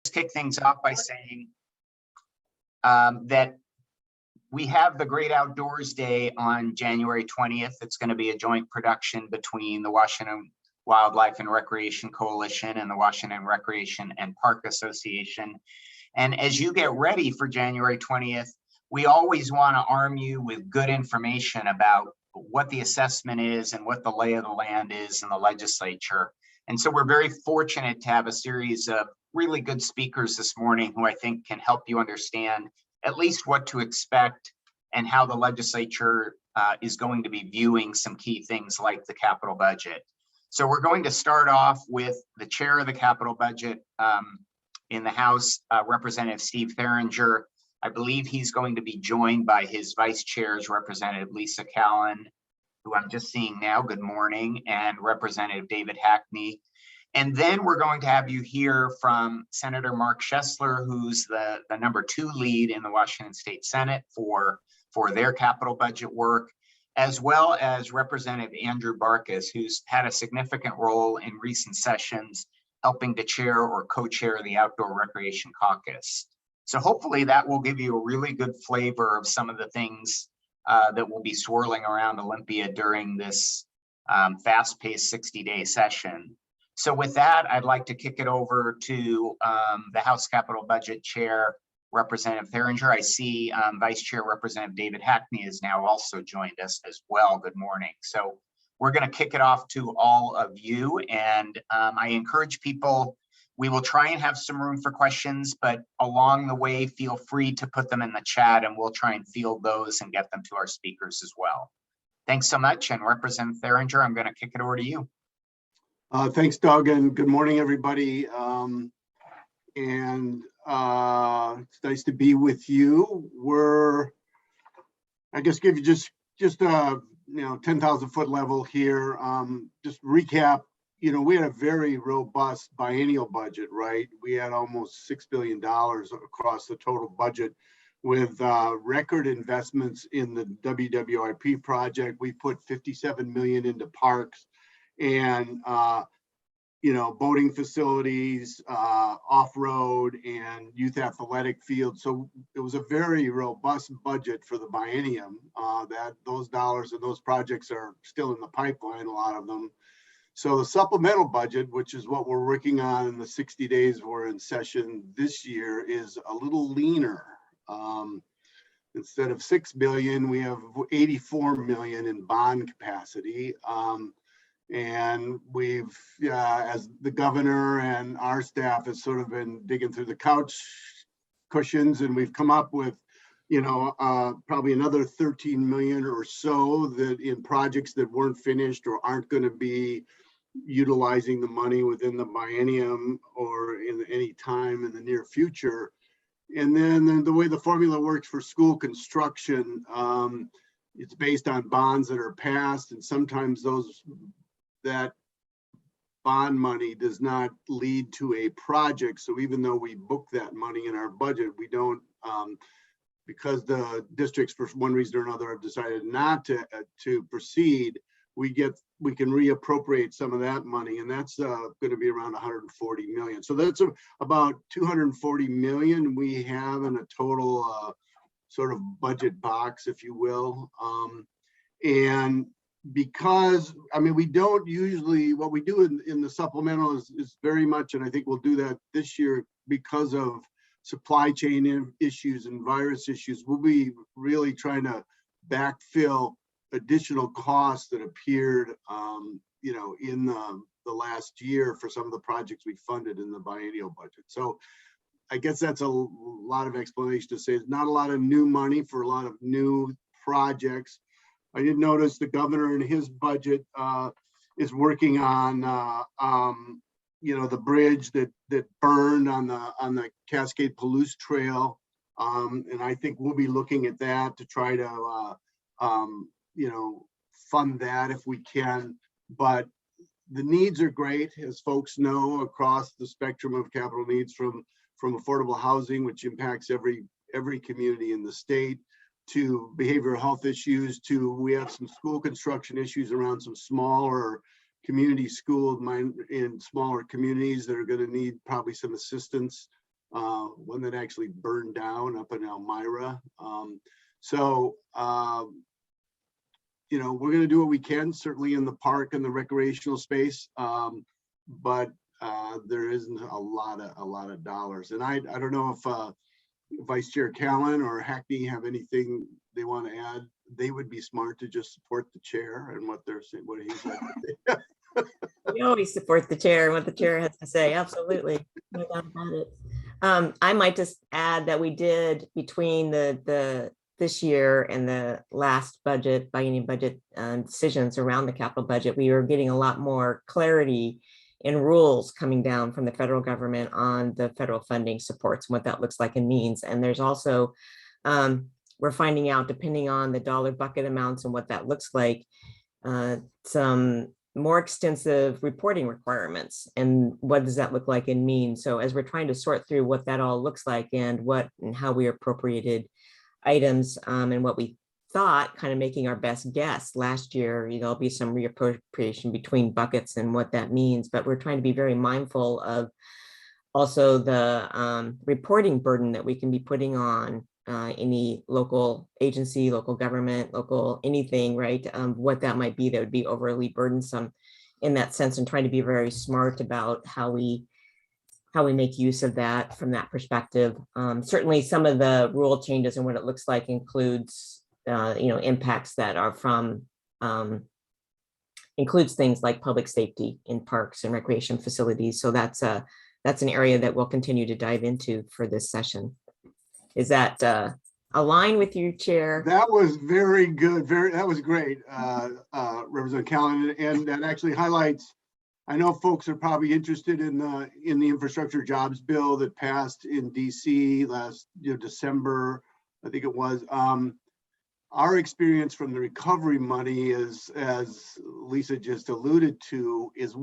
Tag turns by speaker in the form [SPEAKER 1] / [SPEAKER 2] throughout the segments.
[SPEAKER 1] kick things off by saying that we have the Great Outdoors Day on January 20th. It's going to be a joint production between the Washington Wildlife and Recreation Coalition and the Washington Recreation and Park Association. And as you get ready for January 20th, we always want to arm you with good information about what the assessment is and what the lay of the land is in the legislature. And so we're very fortunate to have a series of really good speakers this morning who I think can help you understand at least what to expect and how the legislature is going to be viewing some key things like the capital budget. So we're going to start off with the chair of the capital budget in the House, Representative Steve Theringer. I believe he's going to be joined by his vice chairs, Representative Lisa Callan, who I'm just seeing now, good morning, and Representative David Hackney. And then we're going to have you hear from Senator Mark Schestler, who's the number 2 lead in the Washington State Senate for their capital budget work, as well as Representative Andrew Barkus, who's had a significant role in recent sessions, helping to chair or co-chair the Outdoor Recreation Caucus. So hopefully that will give you a really good flavor of some of the things that will be swirling around Olympia during this fast-paced 60-day session. So with that, I'd like to kick it over to the House Capital Budget Chair, Representative Theringer. I see Vice Chair Representative David Hackney has now also joined us as well. Good morning. So we're going to kick it off to all of you. And I encourage people, we will try and have some room for questions, but along the way, feel free to put them in the chat and we'll try and field those and get them to our speakers as well. Thanks so much. And Representative Theringer, I'm going to kick it over to you.
[SPEAKER 2] Thanks, Doug, and good morning, everybody. It's nice to be with you. I guess give you just 10,000 foot level here. Just recap. We had a very robust biennial budget, right? We had almost $6 billion across the total budget, with record investments in the WWIP project. We put $57 million into parks and boating facilities, off-road and youth athletic fields. So it was a very robust budget for the biennium. Those dollars and those projects are still in the pipeline, a lot of them. So the supplemental budget, which is what we're working on in the 60 days we're in session this year, is a little leaner. Instead of $6 billion, we have $84 million in bond capacity. And we've, as the governor and our staff has sort of been digging through the couch cushions, and we've come up with, probably another 13 million or so that in projects that weren't finished or aren't going to be utilizing the money within the biennium or in any time in the near future. And then the way the formula works for school construction, it's based on bonds that are passed, and sometimes that bond money does not lead to a project. So even though we book that money in our budget, we don't, because the districts for one reason or another have decided not to proceed, we can reappropriate some of that money, and that's going to be around 140 million. So that's about 240 million we have in a total sort of budget box, if you will. And because, we don't usually, what we do in the supplemental is very much, and I think we'll do that this year because of supply chain issues and virus issues, we'll be really trying to backfill additional costs that appeared, in the last year for some of the projects we funded in the biennial budget. So I guess that's a lot of explanation to say. It's not a lot of new money for a lot of new projects. I did notice the governor in his budget is working on, the bridge that burned on the Cascade Palouse Trail, and I think we'll be looking at that to try to, fund that if we can. But the needs are great, as folks know, across the spectrum of capital needs, from affordable housing, which impacts every community in the state, to behavioral health issues, to we have some school construction issues around some smaller community schools in smaller communities that are going to need probably some assistance one that actually burned down up in Elmira. We're going to do what we can, certainly in the park and the recreational space, but there isn't a lot of dollars. And I don't know if Vice Chair Callan or Hackney have anything they want to add. They would be smart to just support the chair and what they're saying, what he's like.
[SPEAKER 3] We always support the chair and what the chair has to say. Absolutely. No doubt about it. I might just add that we did between this year and the last budget, biennium budget decisions around the capital budget, we were getting a lot more clarity in rules coming down from the federal government on the federal funding supports and what that looks like and means. And there's also, we're finding out, depending on the dollar bucket amounts and what that looks like, some more extensive reporting requirements and what does that look like and mean. So as we're trying to sort through what that all looks like and how we appropriated items and what we thought, kind of making our best guess last year, there'll be some reappropriation between buckets and what that means, but we're trying to be very mindful of also the reporting burden that we can be putting on any local agency, local government, local anything, right? What that might be that would be overly burdensome in that sense, and trying to be very smart about how we make use of that from that perspective. Certainly some of the rule changes and what it looks like includes, impacts that are from, includes things like public safety in parks and recreation facilities. So that's an area that we'll continue to dive into for this session. Is that align with you, Chair?
[SPEAKER 2] That was very good. That was great, Representative Callan, and that actually highlights. I know folks are probably interested in the infrastructure jobs bill that passed in DC last December, I think it was. Our experience from the recovery money is, as Lisa just alluded to, is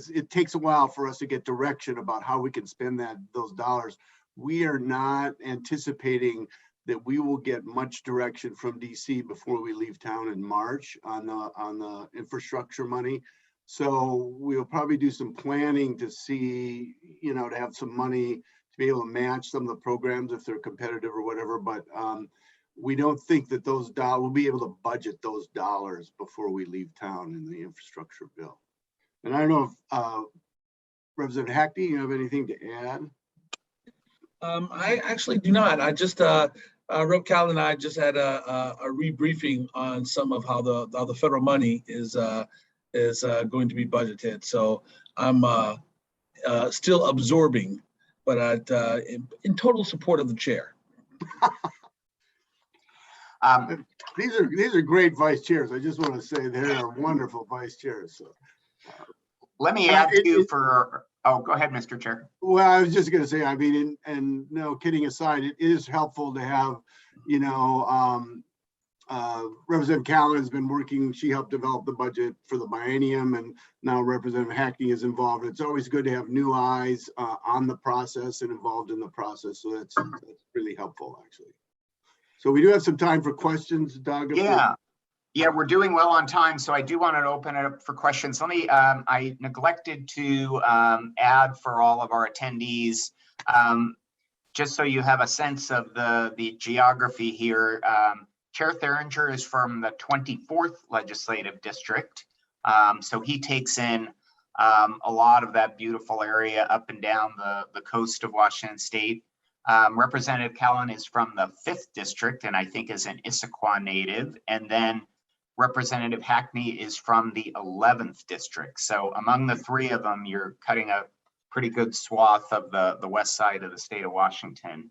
[SPEAKER 2] it takes a while for us to get direction about how we can spend those dollars. We are not anticipating that we will get much direction from DC before we leave town in March on the infrastructure money. So we'll probably do some planning to see, to have some money to be able to match some of the programs if they're competitive or whatever. But we don't think that we'll be able to budget those dollars before we leave town in the infrastructure bill. And I don't know if Representative Hackney, you have anything to add?
[SPEAKER 4] I actually do not. I just, Rep. Callan and I just had a rebriefing on some of how the federal money is going to be budgeted. So I'm still absorbing, but in total support of the chair.
[SPEAKER 2] These are great vice chairs. I just want to say they're wonderful vice chairs. So,
[SPEAKER 1] let me add oh, go ahead, Mr. Chair.
[SPEAKER 2] Well, I was just going to say, I mean, and no kidding aside, it is helpful to have, Representative Callan has been working. She helped develop the budget for the biennium, and now Representative Hackney is involved. It's always good to have new eyes on the process and involved in the process. So that's really helpful, actually. So we do have some time for questions, Doug.
[SPEAKER 1] Yeah, we're doing well on time, so I do want to open it up for questions. Let me, I neglected to add for all of our attendees, just so you have a sense of the geography here. Chair Theringer is from the 24th Legislative District, so he takes in a lot of that beautiful area up and down the coast of Washington State. Representative Callan is from the 5th District, and I think is an Issaquah native, and then Representative Hackney is from the 11th District. So among the three of them, you're cutting a pretty good swath of the west side of the state of Washington.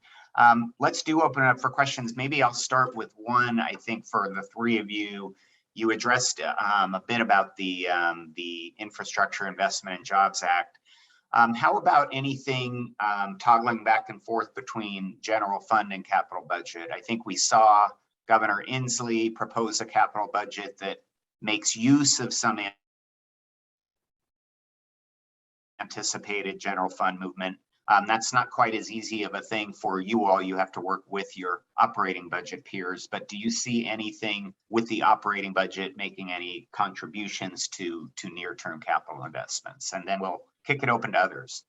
[SPEAKER 1] Let's open it up for questions. Maybe I'll start with one. I think for the three of you, you addressed a bit about the Infrastructure Investment and Jobs Act. How about anything toggling back and forth between general fund and capital budget? I think we saw Governor Inslee propose a capital budget that makes use of some anticipated general fund movement. That's not quite as easy of a thing for you all. You have to work with your operating budget peers, but do you see anything with the operating budget making any contributions to near-term capital investments? And then we'll kick it open to others.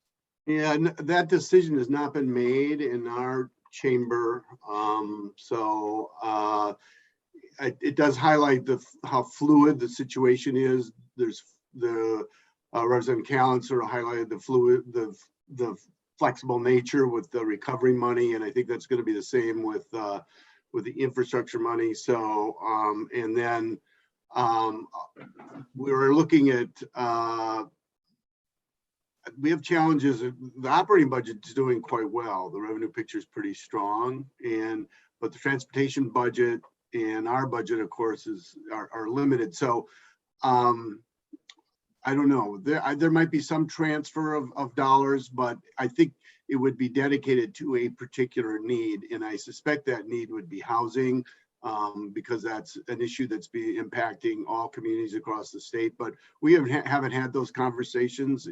[SPEAKER 2] Yeah, that decision has not been made in our chamber. It does highlight how fluid the situation is. There's the Representative Callan sort of highlighted the flexible nature with the recovery money, and I think that's going to be the same with the infrastructure money. So and then we were looking at we have challenges. The operating budget is doing quite well. The revenue picture is pretty strong, but the transportation budget and our budget, of course, are limited. So I don't know. There might be some transfer of dollars, but I think it would be dedicated to a particular need, and I suspect that need would be housing, because that's an issue that's been impacting all communities across the state. But we haven't had those conversations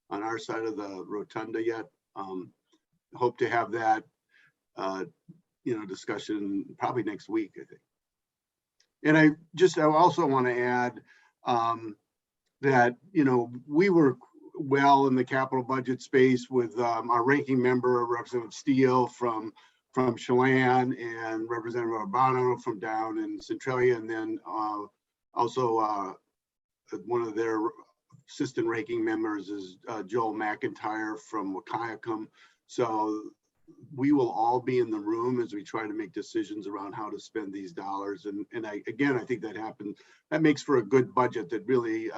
[SPEAKER 2] on our side of the rotunda yet. Hope to have that discussion probably next week, I think. And I also want to add that we were well in the capital budget space with our ranking member, Representative Steele from Chelan, and Representative Urbano from down in Centralia, and then also one of their assistant ranking members is Joel McIntyre from Wahkiakum. So we will all be in the room as we try to make decisions around how to spend these dollars. And I think that makes for a good budget that really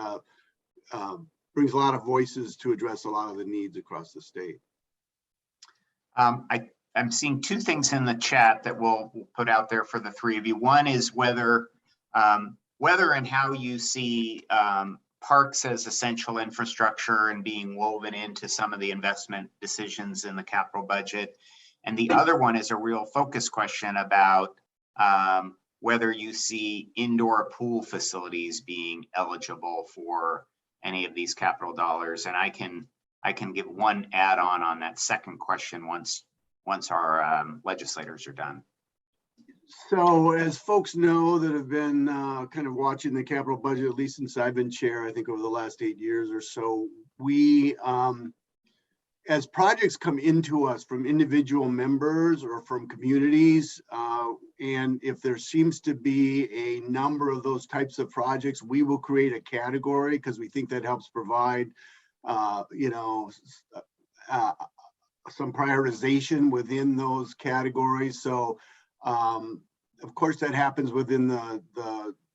[SPEAKER 2] brings a lot of voices to address a lot of the needs across the state.
[SPEAKER 1] I'm seeing two things in the chat that we'll put out there for the three of you. One is whether and how you see parks as essential infrastructure and being woven into some of the investment decisions in the capital budget. And the other one is a real focus question about whether you see indoor pool facilities being eligible for any of these capital dollars. And I can give one add-on on that second question once our legislators are done.
[SPEAKER 2] So as folks know that have been kind of watching the capital budget, at least since I've been chair, I think over the last 8 years or so, we, as projects come into us from individual members or from communities, and if there seems to be a number of those types of projects, we will create a category because we think that helps provide, some prioritization within those categories. So, of course, that happens within the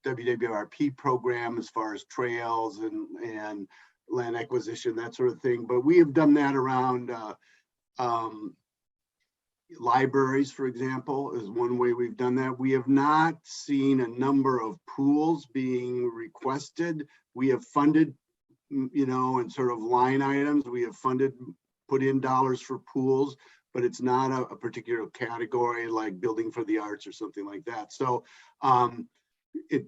[SPEAKER 2] WWRP program as far as trails and land acquisition, that sort of thing. But we have done that around libraries, for example, is one way we've done that. We have not seen a number of pools being requested. We have funded, in sort of line items, we have put in dollars for pools, but it's not a particular category like building for the arts or something like that. So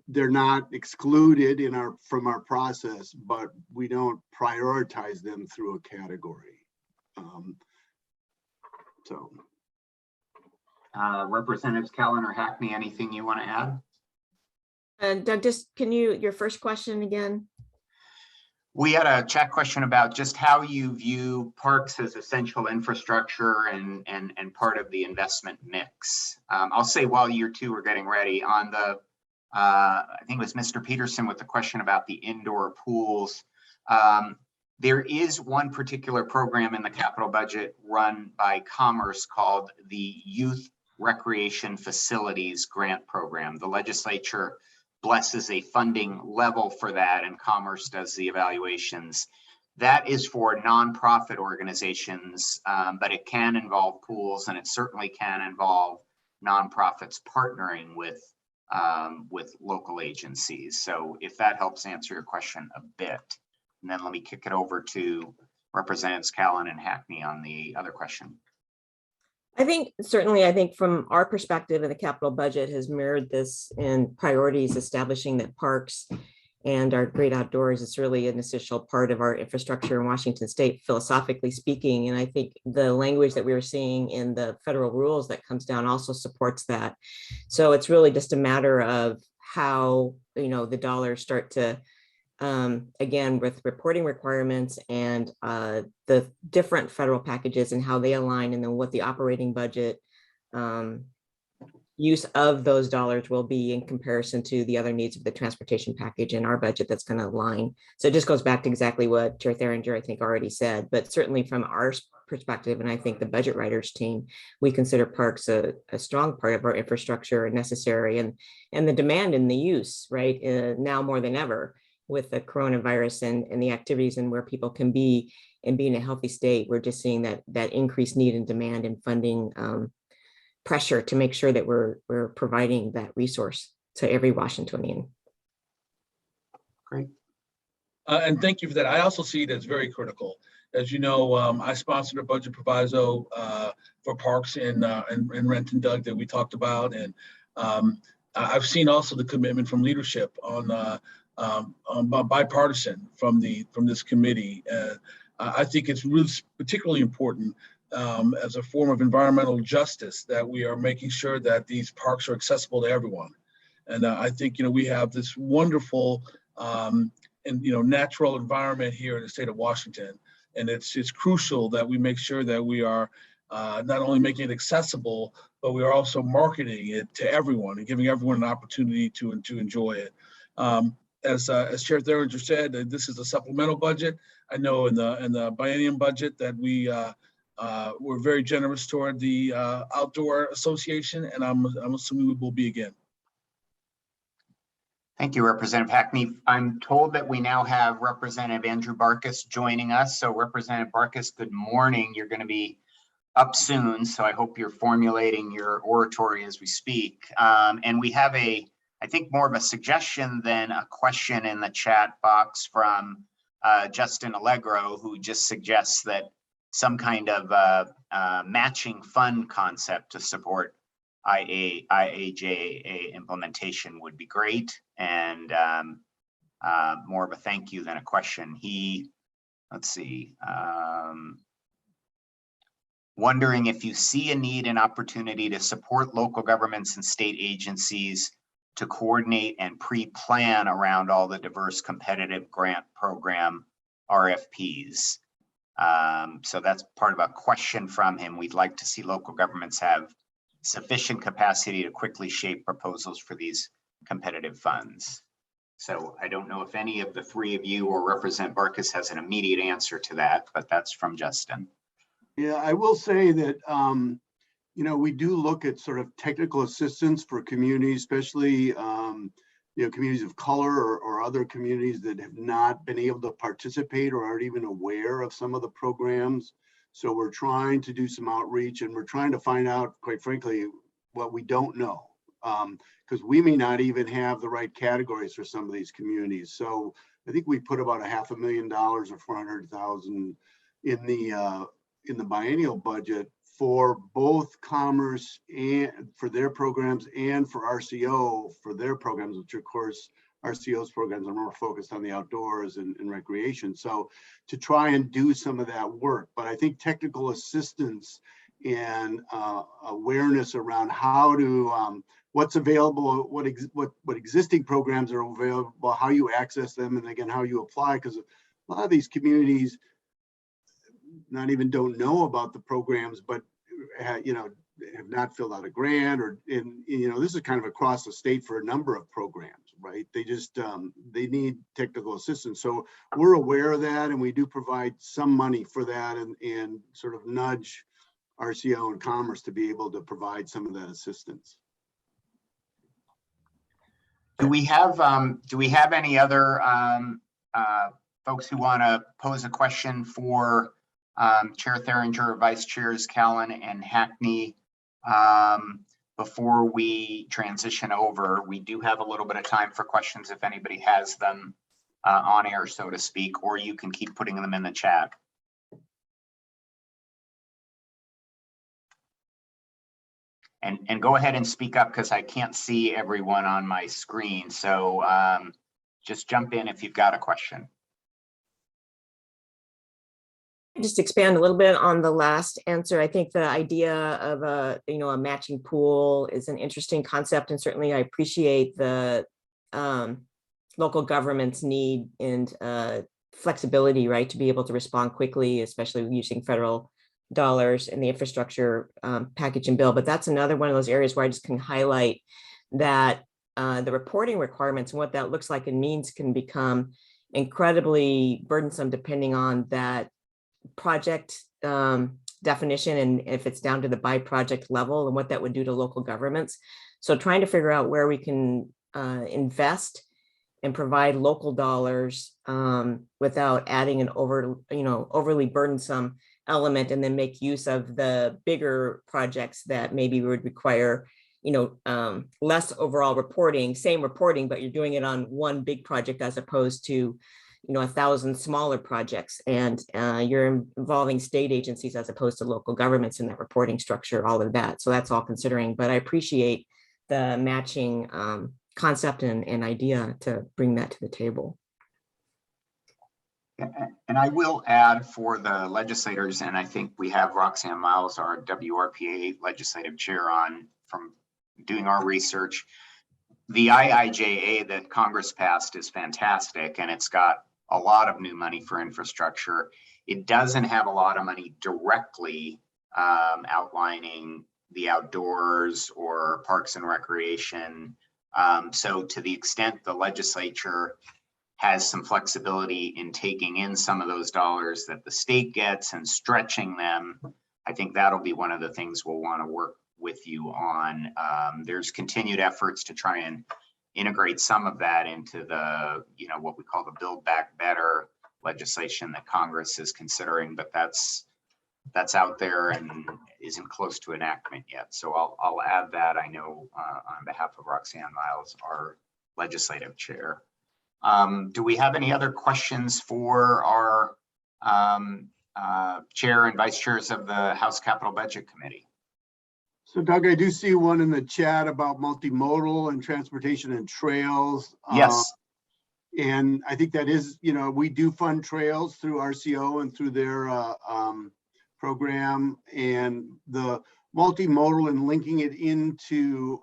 [SPEAKER 2] they're not excluded from our process, but we don't prioritize them through a category.
[SPEAKER 1] Representatives Callan or Hackney, anything you want to add?
[SPEAKER 3] Doug, just your first question again?
[SPEAKER 1] We had a chat question about just how you view parks as essential infrastructure and part of the investment mix. I'll say while you two are getting ready on the, I think it was Mr. Peterson with the question about the indoor pools. There is one particular program in the capital budget run by Commerce called the Youth Recreation Facilities Grant Program. The legislature blesses a funding level for that, and Commerce does the evaluations. That is for nonprofit organizations, but it can involve pools, and it certainly can involve nonprofits partnering with local agencies. So if that helps answer your question a bit, and then let me kick it over to Representatives Callan and Hackney on the other question.
[SPEAKER 3] I think from our perspective, and the capital budget has mirrored this in priorities, establishing that parks and our great outdoors is really an essential part of our infrastructure in Washington State, philosophically speaking. And I think the language that we were seeing in the federal rules that comes down also supports that. So it's really just a matter of how, the dollars start to again, with reporting requirements and the different federal packages and how they align, and then what the operating budget use of those dollars will be in comparison to the other needs of the transportation package in our budget that's going to align. So it just goes back to exactly what Chair Theringer, I think, already said, but certainly from our perspective, and I think the budget writers team, we consider parks a strong part of our infrastructure and necessary, and the demand and the use, right, now more than ever with the coronavirus and the activities and where people can be and be in a healthy state. We're just seeing that increased need and demand and funding pressure to make sure that we're providing that resource to every Washingtonian.
[SPEAKER 1] Great.
[SPEAKER 4] And thank you for that. I also see it as very critical. As you know, I sponsored a budget proviso for parks in Renton, Doug, that we talked about, and I've seen also the commitment from leadership on bipartisan from this committee. I think it's really particularly important as a form of environmental justice that we are making sure that these parks are accessible to everyone. And I think, we have this wonderful natural environment here in the state of Washington. And it's crucial that we make sure that we are not only making it accessible, but we are also marketing it to everyone and giving everyone an opportunity to enjoy it. As Chair Theringer said, this is a supplemental budget. I know in the biennium budget that we're very generous toward the Outdoor Association, and I'm assuming we will be again.
[SPEAKER 1] Thank you, Representative Hackney. I'm told that we now have Representative Andrew Barkus joining us. So Representative Barkus, good morning. You're going to be up soon, so I hope you're formulating your oratory as we speak. And we have I think more of a suggestion than a question in the chat box from Justin Allegro, who just suggests that some kind of matching fund concept to support IAJA implementation would be great, and more of a thank you than a question. Let's see, wondering if you see a need and opportunity to support local governments and state agencies to coordinate and pre-plan around all the diverse competitive grant program RFPs. So that's part of a question from him. We'd like to see local governments have sufficient capacity to quickly shape proposals for these competitive funds. So I don't know if any of the three of you or Representative Barkus has an immediate answer to that, but that's from Justin.
[SPEAKER 2] Yeah, I will say that, we do look at sort of technical assistance for communities, especially, communities of color or other communities that have not been able to participate or aren't even aware of some of the programs. So we're trying to do some outreach, and we're trying to find out, quite frankly, what we don't know, because we may not even have the right categories for some of these communities. So I think we put about $500,000 or $400,000 in the biennial budget for both Commerce and for their programs, and for RCO for their programs, which of course RCO's programs are more focused on the outdoors and recreation. So to try and do some of that work, but I think technical assistance and awareness around how to, what's available, what existing programs are available, how you access them, and again, how you apply, because a lot of these communities not even don't know about the programs, but have not filled out a grant, or this is kind of across the state for a number of programs, right? They just they need technical assistance. So we're aware of that, and we do provide some money for that, and sort of nudge RCO and Commerce to be able to provide some of that assistance.
[SPEAKER 1] Do we have any other folks who want to pose a question for Chair Theringer, Vice Chairs Callan and Hackney before we transition over? We do have a little bit of time for questions if anybody has them on air, so to speak, or you can keep putting them in the chat. And go ahead and speak up, because I can't see everyone on my screen. So just jump in if you've got a question.
[SPEAKER 3] Just expand a little bit on the last answer. I think the idea of a matching pool is an interesting concept, and certainly I appreciate the local governments need and flexibility, right, to be able to respond quickly, especially using federal dollars in the infrastructure package and bill. But that's another one of those areas where I just can highlight that the reporting requirements and what that looks like and means can become incredibly burdensome depending on that project definition and if it's down to the by project level and what that would do to local governments. So trying to figure out where we can invest and provide local dollars without adding an overly burdensome element, and then make use of the bigger projects that maybe would require less overall reporting, same reporting, but you're doing it on one big project as opposed to 1,000 smaller projects, and you're involving state agencies as opposed to local governments in that reporting structure, all of that. So that's all considering, but I appreciate the matching concept and idea to bring that to the table.
[SPEAKER 1] And I will add for the legislators, and I think we have Roxanne Miles, our WRPA legislative chair, on from doing our research. The IIJA that Congress passed is fantastic, and it's got a lot of new money for infrastructure. It doesn't have a lot of money directly outlining the outdoors or parks and recreation. So to the extent the legislature has some flexibility in taking in some of those dollars that the state gets and stretching them, I think that'll be one of the things we'll want to work with you on. There's continued efforts to try and integrate some of that into the, what we call the Build Back Better legislation that Congress is considering, but that's out there and isn't close to enactment yet. So I'll add that, I know, on behalf of Roxanne Miles, our legislative chair. Do we have any other questions for our chair and vice chairs of the House Capital Budget Committee?
[SPEAKER 2] So Doug, I do see one in the chat about multimodal and transportation and trails.
[SPEAKER 1] Yes.
[SPEAKER 2] And I think that is, we do fund trails through RCO and through their program, and the multimodal and linking it into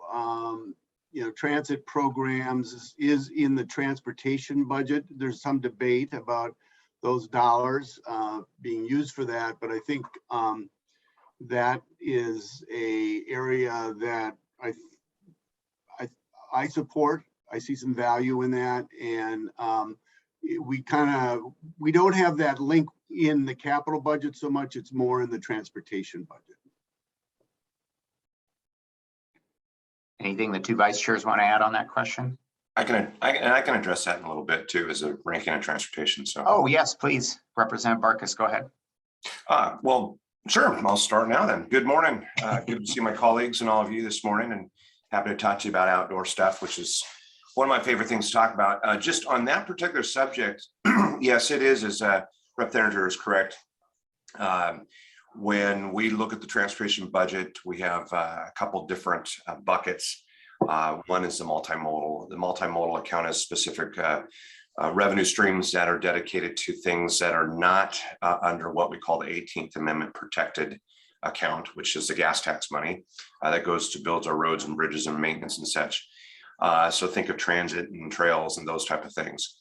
[SPEAKER 2] transit programs is in the transportation budget. There's some debate about those dollars being used for that, but I think that is a area that I support. I see some value in that, and we don't have that link in the capital budget so much. It's more in the transportation budget.
[SPEAKER 1] Anything the two vice chairs want to add on that question?
[SPEAKER 5] I can address that in a little bit too, as a ranking on transportation. So.
[SPEAKER 1] Oh yes, please, Representative Barkus, go ahead.
[SPEAKER 5] Well, sure. I'll start now then. Good morning. Good to see my colleagues and all of you this morning, and happy to talk to you about outdoor stuff, which is one of my favorite things to talk about. Just on that particular subject, yes, it is, as Rep. Therener is correct. When we look at the transportation budget, we have a couple different buckets. One is the multimodal. The multimodal account has specific revenue streams that are dedicated to things that are not under what we call the 18th Amendment protected account, which is the gas tax money that goes to build our roads and bridges and maintenance and such. So think of transit and trails and those type of things.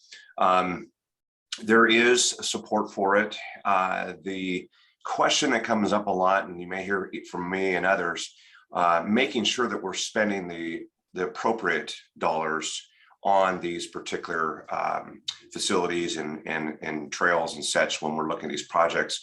[SPEAKER 5] There is support for it. The question that comes up a lot, and you may hear it from me and others, making sure that we're spending the appropriate dollars on these particular facilities and trails and such when we're looking at these projects.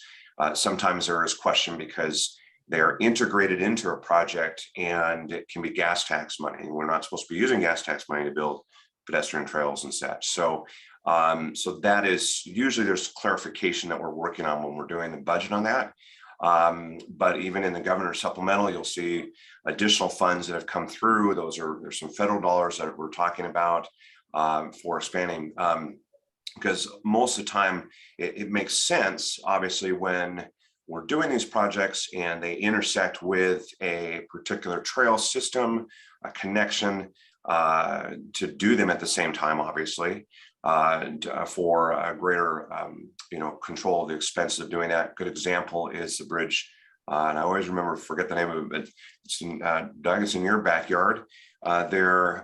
[SPEAKER 5] Sometimes there is question because they are integrated into a project and it can be gas tax money. We're not supposed to be using gas tax money to build pedestrian trails and such. So that is usually there's clarification that we're working on when we're doing the budget on that. But even in the governor's supplemental, you'll see additional funds that have come through. There's some federal dollars that we're talking about for expanding, because most of the time it makes sense, obviously, when we're doing these projects and they intersect with a particular trail system, a connection, to do them at the same time, obviously, for a greater control of the expenses of doing that. Good example is the bridge And I always forget the name of it, but it's in, Doug, it's in your backyard. There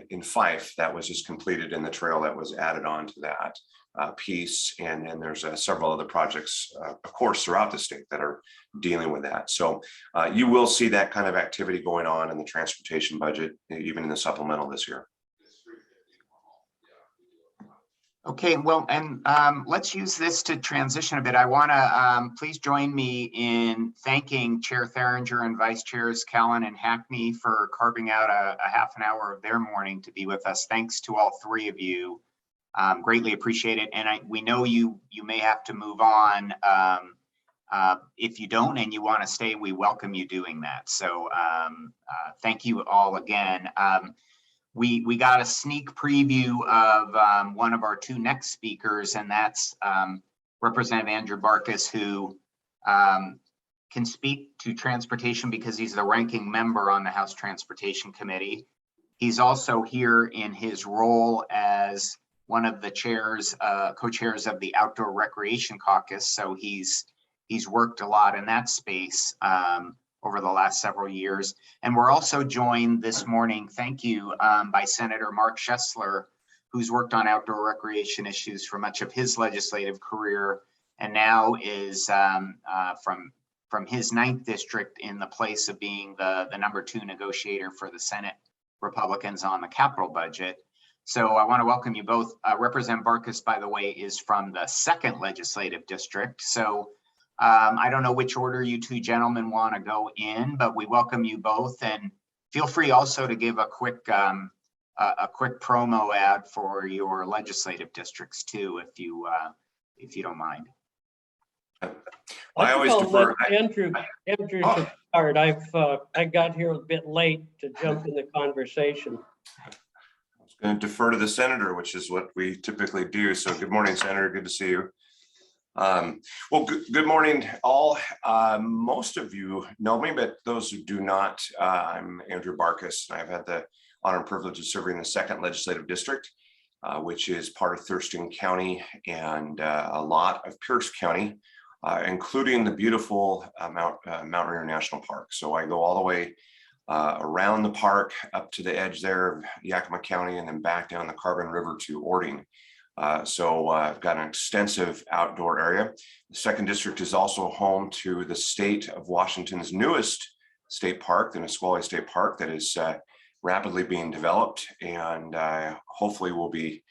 [SPEAKER 5] in Fife, that was just completed, in the trail that was added on to that piece. And then there's several other projects, of course, throughout the state that are dealing with that. So you will see that kind of activity going on in the transportation budget, even in the supplemental this year.
[SPEAKER 1] Okay, well, and let's use this to transition a bit. I want to please join me in thanking Chair Theringer and Vice Chairs Callan and Hackney for carving out a half an hour of their morning to be with us. Thanks to all three of you. Greatly appreciate it. And we know you may have to move on. If you don't and you want to stay, we welcome you doing that. So thank you all again. We got a sneak preview of one of our two next speakers, and that's Representative Andrew Barkus, who can speak to transportation because he's the ranking member on the House Transportation Committee. He's also here in his role as one of the chairs, co-chairs of the Outdoor Recreation Caucus. So he's worked a lot in that space over the last several years. And we're also joined this morning, thank you, by Senator Mark Schestler, who's worked on outdoor recreation issues for much of his legislative career, and now is from his 9th district in the place of being the #2 negotiator for the Senate Republicans on the capital budget. So I want to welcome you both. Representative Barkus, by the way, is from the 2nd legislative district. So I don't know which order you two gentlemen want to go in, but we welcome you both, and feel free also to give a quick promo ad for your legislative districts too, if you don't mind.
[SPEAKER 6] I always defer. Andrew to start. I got here a bit late to jump in the conversation.
[SPEAKER 5] I was going to defer to the senator, which is what we typically do. So good morning, Senator. Good to see you. Well, good morning, all. Most of you know me, but those who do not, I'm Andrew Barkus, and I've had the honor and privilege of serving the 2nd legislative district, which is part of Thurston County and a lot of Pierce County, including the beautiful Mount Rainier National Park. So I go all the way around the park up to the edge there of Yakima County and then back down the Carbon River to Ording. So I've got an extensive outdoor area. The 2nd district is also home to the state of Washington's newest state park, the Nisqually State Park, that is rapidly being developed, and hopefully will be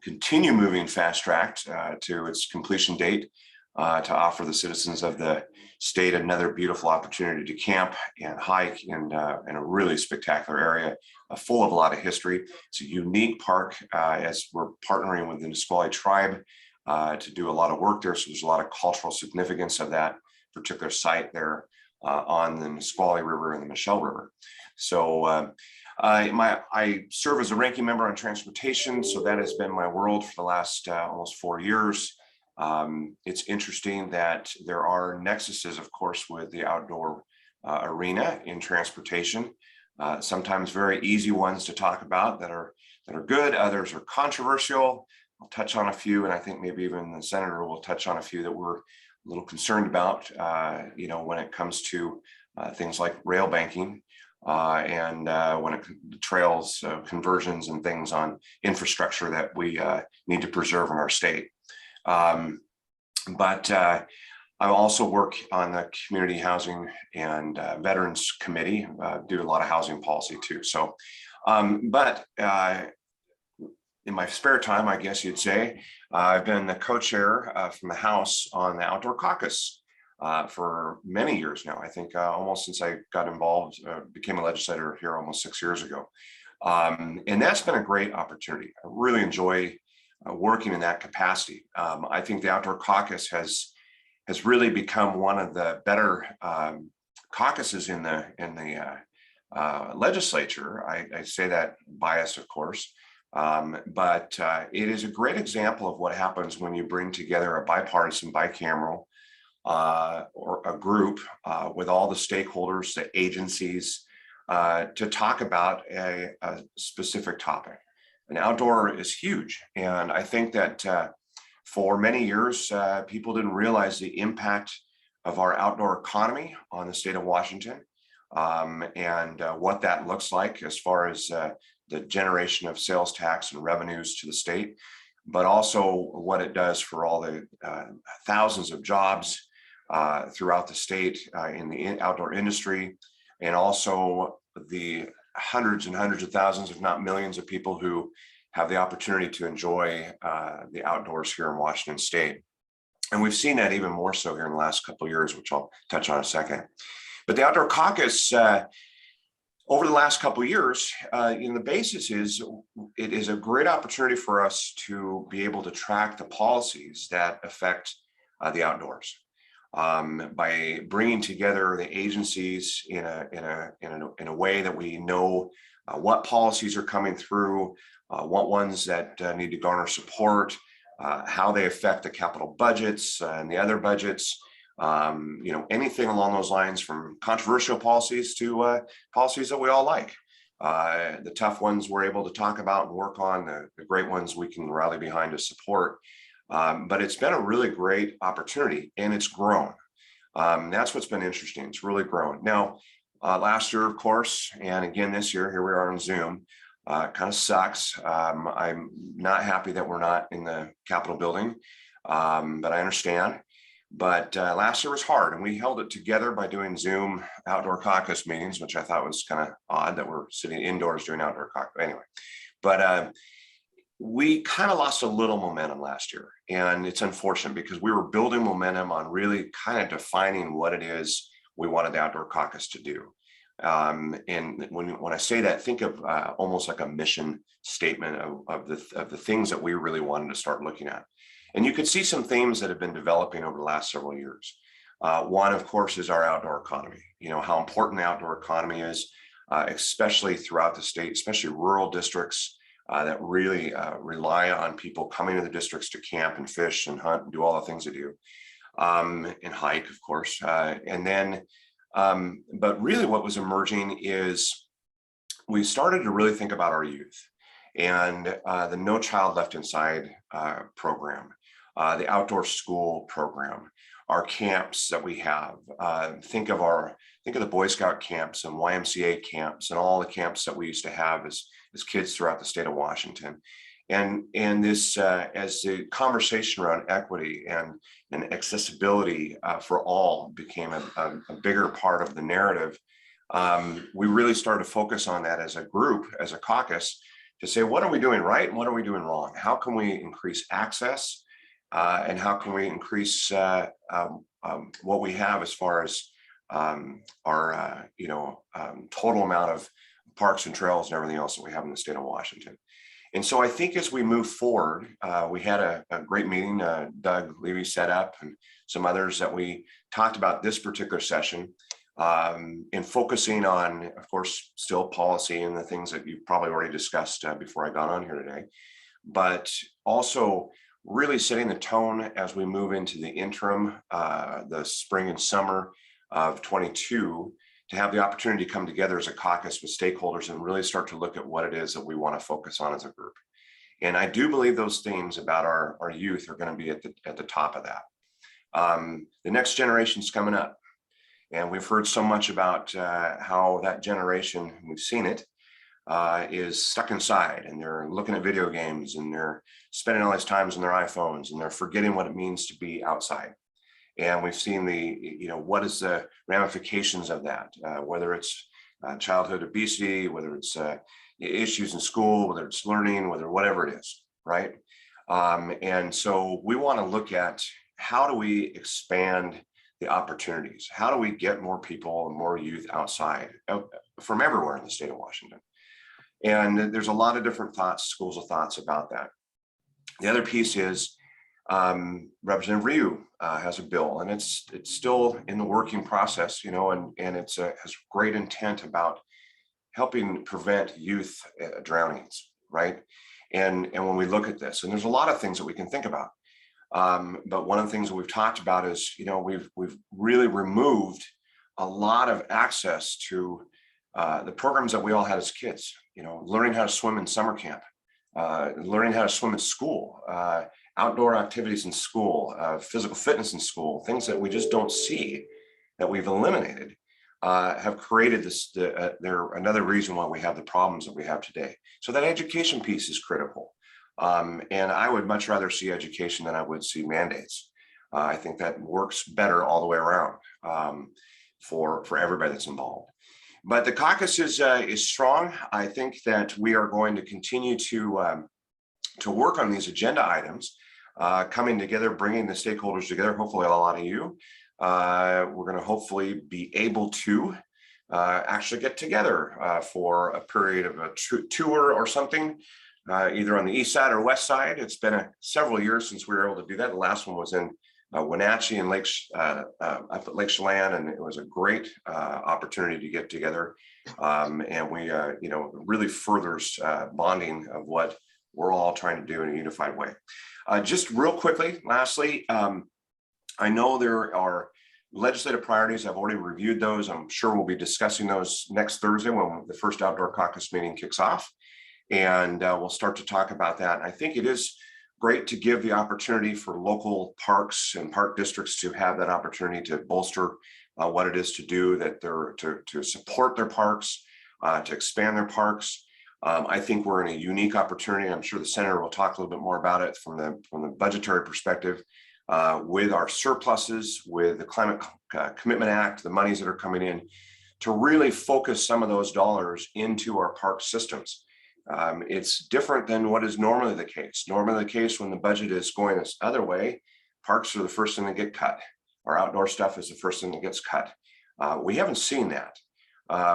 [SPEAKER 5] continue moving fast-tracked to its completion date to offer the citizens of the state another beautiful opportunity to camp and hike in a really spectacular area, full of a lot of history. It's a unique park as we're partnering with the Nisqually tribe to do a lot of work there. So there's a lot of cultural significance of that particular site there on the Nisqually River and the Michelle River. So I serve as a ranking member on transportation. So that has been my world for the last almost 4 years. It's interesting that there are nexuses, of course, with the outdoor arena in transportation. Sometimes very easy ones to talk about that are good. Others are controversial. I'll touch on a few, and I think maybe even the senator will touch on a few that we're a little concerned about. When it comes to things like rail banking and when it trails conversions and things on infrastructure that we need to preserve in our state. But I also work on the Community Housing and Veterans Committee, do a lot of housing policy too. So, but in my spare time, I guess you'd say, I've been the co-chair from the House on the Outdoor Caucus for many years now. I think almost since I got involved, became a legislator here almost 6 years ago. And that's been a great opportunity. I really enjoy working in that capacity. I think the Outdoor Caucus has really become one of the better caucuses in the legislature. I say that biased, of course, but it is a great example of what happens when you bring together a bipartisan, bicameral, or a group with all the stakeholders, the agencies, to talk about a specific topic. And outdoor is huge. And I think that for many years, people didn't realize the impact of our outdoor economy on the state of Washington, and what that looks like as far as the generation of sales tax and revenues to the state, but also what it does for all the thousands of jobs throughout the state in the outdoor industry, and also the hundreds and hundreds of thousands, if not millions, of people who have the opportunity to enjoy the outdoors here in Washington state. And we've seen that even more so here in the last couple of years, which I'll touch on in a second. But the Outdoor Caucus, over the last couple of years, the basis is it is a great opportunity for us to be able to track the policies that affect the outdoors by bringing together the agencies in a way that we know what policies are coming through, what ones that need to garner support, how they affect the capital budgets and the other budgets. Anything along those lines, from controversial policies to policies that we all like. The tough ones we're able to talk about and work on, the great ones we can rally behind to support. But it's been a really great opportunity, and it's grown. That's what's been interesting. It's really grown. Now, last year, of course, and again this year, here we are on Zoom. Kind of sucks. I'm not happy that we're not in the Capitol building, but I understand. But last year was hard, and we held it together by doing Zoom outdoor caucus meetings, which I thought was kind of odd that we're sitting indoors doing outdoor caucus. Anyway, but we kind of lost a little momentum last year, and it's unfortunate because we were building momentum on really kind of defining what it is we wanted the outdoor caucus to do. And when I say that, think of almost like a mission statement of the things that we really wanted to start looking at. And you could see some themes that have been developing over the last several years. One, of course, is our outdoor economy. How important the outdoor economy is, especially throughout the state, especially rural districts that really rely on people coming to the districts to camp and fish and hunt and do all the things they do, and hike, of course. But really what was emerging is we started to really think about our youth and the No Child Left Inside program. The outdoor school program, our camps that we have. Think of the Boy Scout camps and YMCA camps and all the camps that we used to have as kids throughout the state of Washington. And this, as the conversation around equity and accessibility for all became a bigger part of the narrative, we really started to focus on that as a group, as a caucus, to say, what are we doing right and what are we doing wrong? How can we increase access? And how can we increase what we have as far as our total amount of parks and trails and everything else that we have in the state of Washington. And so I think as we move forward, we had a great meeting Doug Levy set up and some others that we talked about this particular session in focusing on, of course, still policy and the things that you've probably already discussed before I got on here today, but also really setting the tone as we move into the interim, the spring and summer of 22, to have the opportunity to come together as a caucus with stakeholders and really start to look at what it is that we want to focus on as a group. And I do believe those themes about our youth are going to be at the top of that. The next generation is coming up, and we've heard so much about how that generation, we've seen it, is stuck inside, and they're looking at video games and they're spending all these times on their iPhones and they're forgetting what it means to be outside. And we've seen what is the ramifications of that, whether it's childhood obesity, whether it's issues in school, whether it's learning, whatever it is, right? And so we want to look at how do we expand the opportunities? How do we get more people and more youth outside from everywhere in the state of Washington? And there's a lot of different schools of thoughts about that. The other piece is Representative Ryu has a bill, and it's still in the working process, and it has great intent about helping prevent youth drownings, right? And when we look at this, and there's a lot of things that we can think about, but one of the things that we've talked about is, we've really removed a lot of access to the programs that we all had as kids, learning how to swim in summer camp, learning how to swim in school, outdoor activities in school, physical fitness in school, things that we just don't see that we've eliminated, have created this. They're another reason why we have the problems that we have today. So that education piece is critical. And I would much rather see education than I would see mandates. I think that works better all the way around for everybody that's involved. But the caucus is strong. I think that we are going to continue to work on these agenda items, coming together, bringing the stakeholders together, hopefully a lot of you. We're going to hopefully be able to actually get together for a period of a tour or something, either on the east side or west side. It's been several years since we were able to do that. The last one was in Wenatchee and up at Lake Chelan, and it was a great opportunity to get together. And we, really furthers bonding of what we're all trying to do in a unified way. Just real quickly, lastly, I know there are legislative priorities. I've already reviewed those. I'm sure we'll be discussing those next Thursday when the first outdoor caucus meeting kicks off. And we'll start to talk about that. And I think it is great to give the opportunity for local parks and park districts to have that opportunity to bolster what it is to do, that they're to support their parks, to expand their parks. I think we're in a unique opportunity. I'm sure the senator will talk a little bit more about it from the budgetary perspective, with our surpluses, with the Climate Commitment Act, the monies that are coming in, to really focus some of those dollars into our park systems. It's different than what is normally the case. Normally the case when the budget is going this other way, parks are the first thing that get cut. Our outdoor stuff is the first thing that gets cut. We haven't seen that.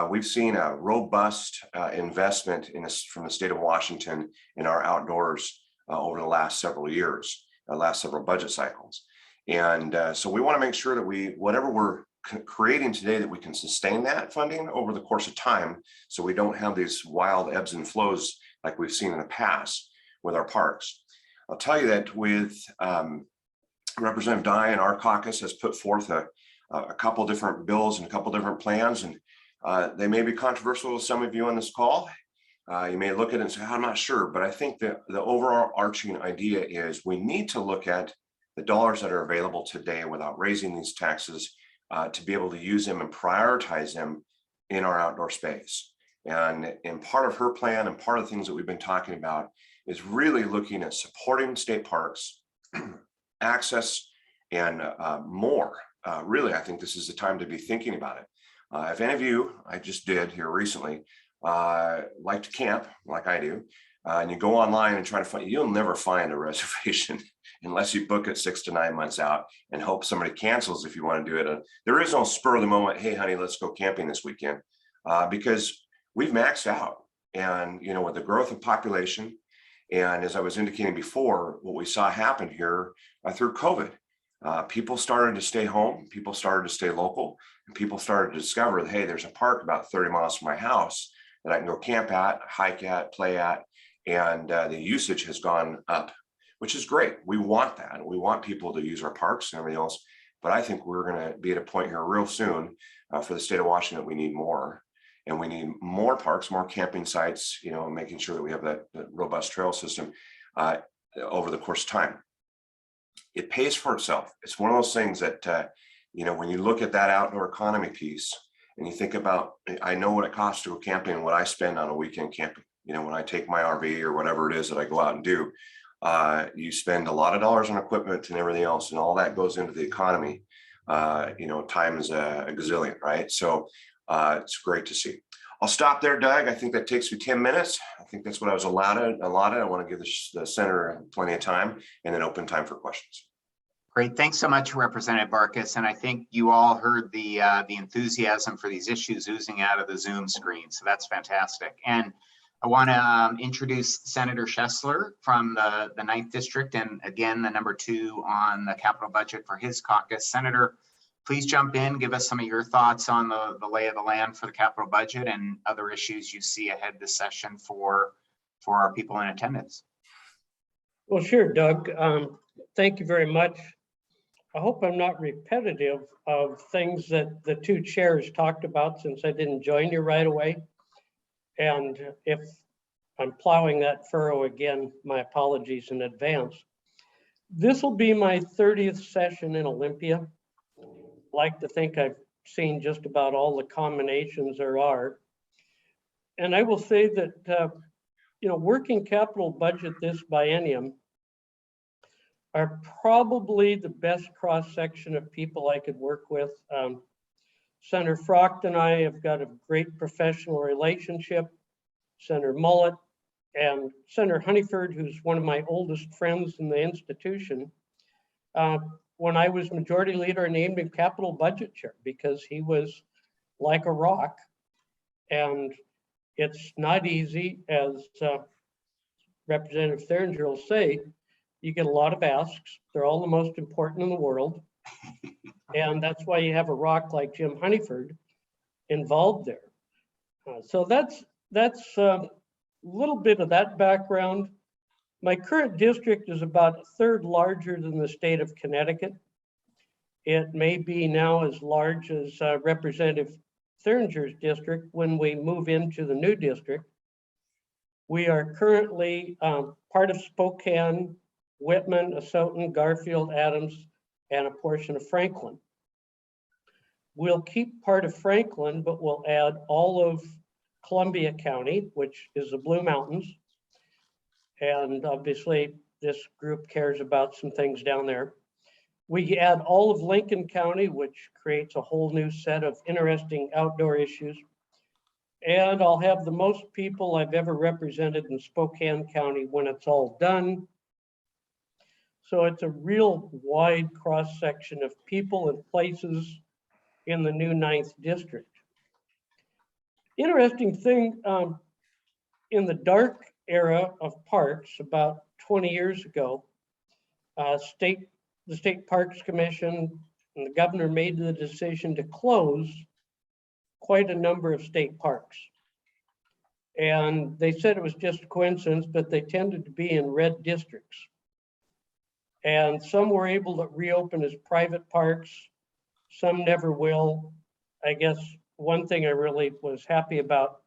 [SPEAKER 5] We've seen a robust investment from the state of Washington in our outdoors over the last several years, last several budget cycles. And so we want to make sure that whatever we're creating today, that we can sustain that funding over the course of time, so we don't have these wild ebbs and flows like we've seen in the past with our parks. I'll tell you that with Representative Dye and our caucus has put forth a couple different bills and a couple different plans, and they may be controversial to some of you on this call. You may look at it and say, I'm not sure, but I think that the overall arching idea is we need to look at the dollars that are available today without raising these taxes, to be able to use them and prioritize them in our outdoor space. And part of her plan and part of the things that we've been talking about is really looking at supporting state parks, access, and more. Really, I think this is the time to be thinking about it. If any of you, I just did here recently, like to camp like I do, and you go online and try to find, you'll never find a reservation unless you book it 6 to 9 months out and hope somebody cancels if you want to do it. There is no spur of the moment, hey honey, let's go camping this weekend, because we've maxed out. And with the growth of population, and as I was indicating before, what we saw happen here through COVID, people started to stay home, people started to stay local, and people started to discover that, hey, there's a park about 30 miles from my house that I can go camp at, hike at, play at, and the usage has gone up, which is great. We want that. We want people to use our parks and everything else. But I think we're going to be at a point here real soon for the state of Washington that we need more. And we need more parks, more camping sites, making sure that we have that robust trail system over the course of time. It pays for itself. It's one of those things that, when you look at that outdoor economy piece and you think about, I know what it costs to go camping and what I spend on a weekend camping. When I take my RV or whatever it is that I go out and do, you spend a lot of dollars on equipment and everything else, and all that goes into the economy, times a gazillion, right? So it's great to see. I'll stop there, Doug. I think that takes me 10 minutes. I think that's what I was allotted. I want to give the senator plenty of time and then open time for questions.
[SPEAKER 1] Great. Thanks so much, Representative Barkus. And I think you all heard the enthusiasm for these issues oozing out of the Zoom screen. So that's fantastic. And I want to introduce Senator Schestler from the 9th District, and again, the number 2 on the capital budget for his caucus. Senator, please jump in, give us some of your thoughts on the lay of the land for the capital budget and other issues you see ahead this session for our people in attendance.
[SPEAKER 6] Well, sure, Doug. Thank you very much. I hope I'm not repetitive of things that the 2 chairs talked about, since I didn't join you right away. And if I'm plowing that furrow again, my apologies in advance. This will be my 30th session in Olympia. Like to think I've seen just about all the combinations there are. And I will say that, working capital budget this biennium are probably the best cross-section of people I could work with. Senator Frocht and I have got a great professional relationship. Senator Mullet and Senator Honeyford, who's one of my oldest friends in the institution. When I was majority leader, I named him capital budget chair because he was like a rock. And it's not easy, as Representative Theringer will say. You get a lot of asks. They're all the most important in the world. And that's why you have a rock like Jim Honeyford involved there. So that's a little bit of that background. My current district is about a third larger than the state of Connecticut. It may be now as large as Representative Theringer's district when we move into the new district. We are currently part of Spokane, Whitman, Asotin, Garfield, Adams, and a portion of Franklin. We'll keep part of Franklin, but we'll add all of Columbia County, which is the Blue Mountains. And obviously this group cares about some things down there. We add all of Lincoln County, which creates a whole new set of interesting outdoor issues. And I'll have the most people I've ever represented in Spokane County when it's all done. So it's a real wide cross section of people and places in the new 9th district. Interesting thing, in the dark era of parks about 20 years ago, the State Parks Commission and the governor made the decision to close quite a number of state parks. And they said it was just a coincidence, but they tended to be in red districts. And some were able to reopen as private parks, some never will. I guess one thing I really was happy about,